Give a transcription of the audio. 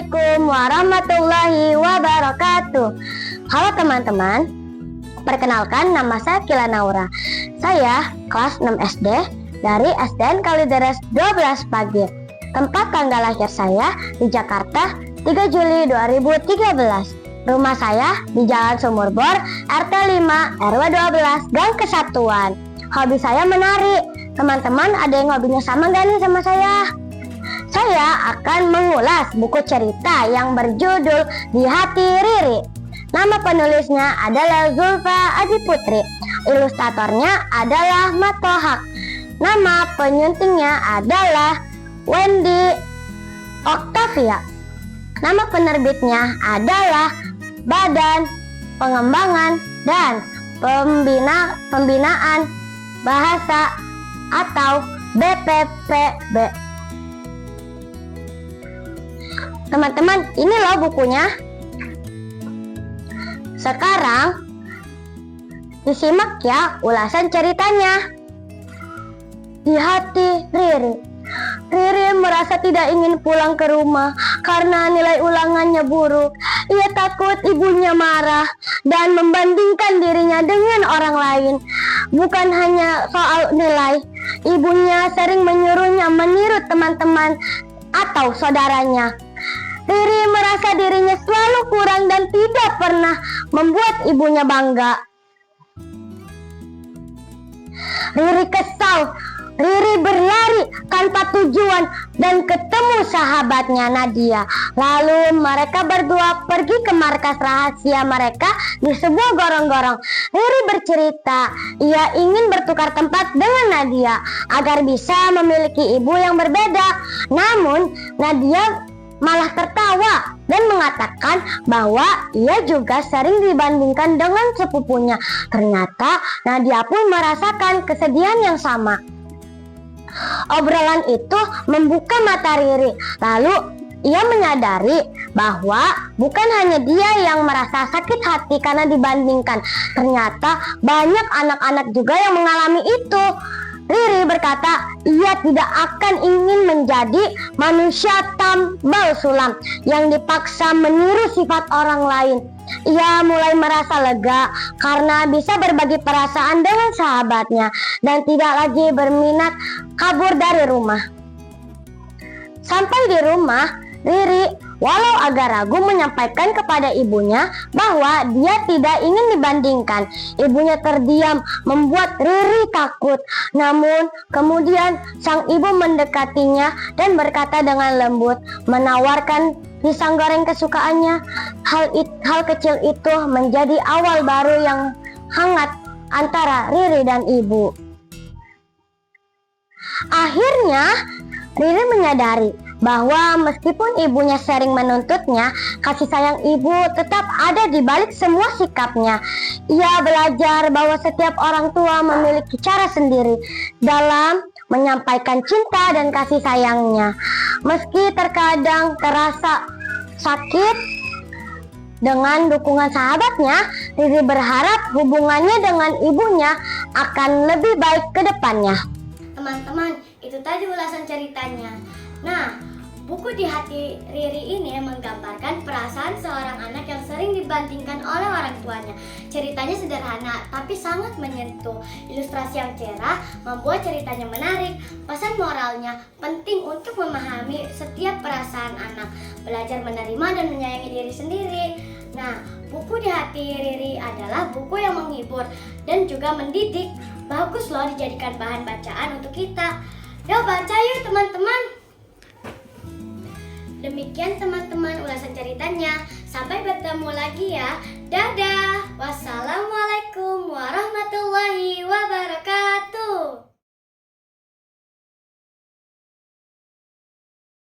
Assalamualaikum warahmatullahi wabarakatuh. Halo teman-teman, perkenalkan nama saya Kila Naura. Saya kelas 6 SD dari SDN Kalideres 12 Pagi. Tempat tanggal lahir saya di Jakarta 3 Juli 2013. Rumah saya di Jalan Sumur Bor, RT 5, RW 12, Gang Kesatuan. Hobi saya menari. Teman-teman ada yang hobinya sama gak nih sama saya? Saya akan mengulas buku cerita yang berjudul Di Hati Riri. Nama penulisnya adalah Zulfa Adiputri. Ilustratornya adalah Matohak. Nama penyuntingnya adalah Wendy Octavia. Nama penerbitnya adalah Badan Pengembangan dan Pembinaan Bahasa atau BPPB. Teman-teman, ini loh bukunya. Sekarang disimak ya ulasan ceritanya. Di hati Riri. Riri merasa tidak ingin pulang ke rumah karena nilai ulangannya buruk. Ia takut ibunya marah dan membandingkan dirinya dengan orang lain. Bukan hanya soal nilai, ibunya sering menyuruhnya meniru teman-teman atau saudaranya. Riri merasa dirinya selalu kurang dan tidak pernah membuat ibunya bangga. Riri kesal. Riri berlari tanpa tujuan dan ketemu sahabatnya Nadia. Lalu mereka berdua pergi ke markas rahasia mereka di sebuah gorong-gorong. Riri bercerita ia ingin bertukar tempat dengan Nadia agar bisa memiliki ibu yang berbeda. Namun Nadia malah tertawa dan mengatakan bahwa ia juga sering dibandingkan dengan sepupunya. Ternyata Nadia pun merasakan kesedihan yang sama. Obrolan itu membuka mata Riri. Lalu ia menyadari bahwa bukan hanya dia yang merasa sakit hati karena dibandingkan. Ternyata banyak anak-anak juga yang mengalami itu. Riri berkata ia tidak akan ingin menjadi manusia tambal sulam yang dipaksa meniru sifat orang lain. Ia mulai merasa lega karena bisa berbagi perasaan dengan sahabatnya dan tidak lagi berminat kabur dari rumah. Sampai di rumah, Riri walau agak ragu menyampaikan kepada ibunya bahwa dia tidak ingin dibandingkan. Ibunya terdiam, membuat Riri takut. Namun kemudian sang ibu mendekatinya dan berkata dengan lembut, menawarkan pisang goreng kesukaannya. Hal kecil itu menjadi awal baru yang hangat antara Riri dan ibu. Akhirnya Riri menyadari bahwa meskipun ibunya sering menuntutnya, kasih sayang ibu tetap ada di balik semua sikapnya. Ia belajar bahwa setiap orang tua memiliki cara sendiri dalam menyampaikan cinta dan kasih sayangnya. Meski terkadang terasa sakit, dengan dukungan sahabatnya, Riri berharap hubungannya dengan ibunya akan lebih baik ke depannya. Teman-teman, itu tadi ulasan ceritanya. Nah, buku Di Hati Riri ini menggambarkan perasaan seorang anak yang sering dibandingkan oleh orang tuanya. Ceritanya sederhana tapi sangat menyentuh. Ilustrasi yang cerah membuat ceritanya menarik. Pesan moralnya penting untuk memahami setiap perasaan anak, belajar menerima dan menyayangi diri sendiri. Nah, buku Di Hati Riri adalah buku yang menghibur dan juga mendidik. Bagus loh dijadikan bahan bacaan untuk kita. Yuk baca yuk teman-teman. Demikian teman-teman ulasan ceritanya. Sampai bertemu lagi ya. Dadah. Wassalam.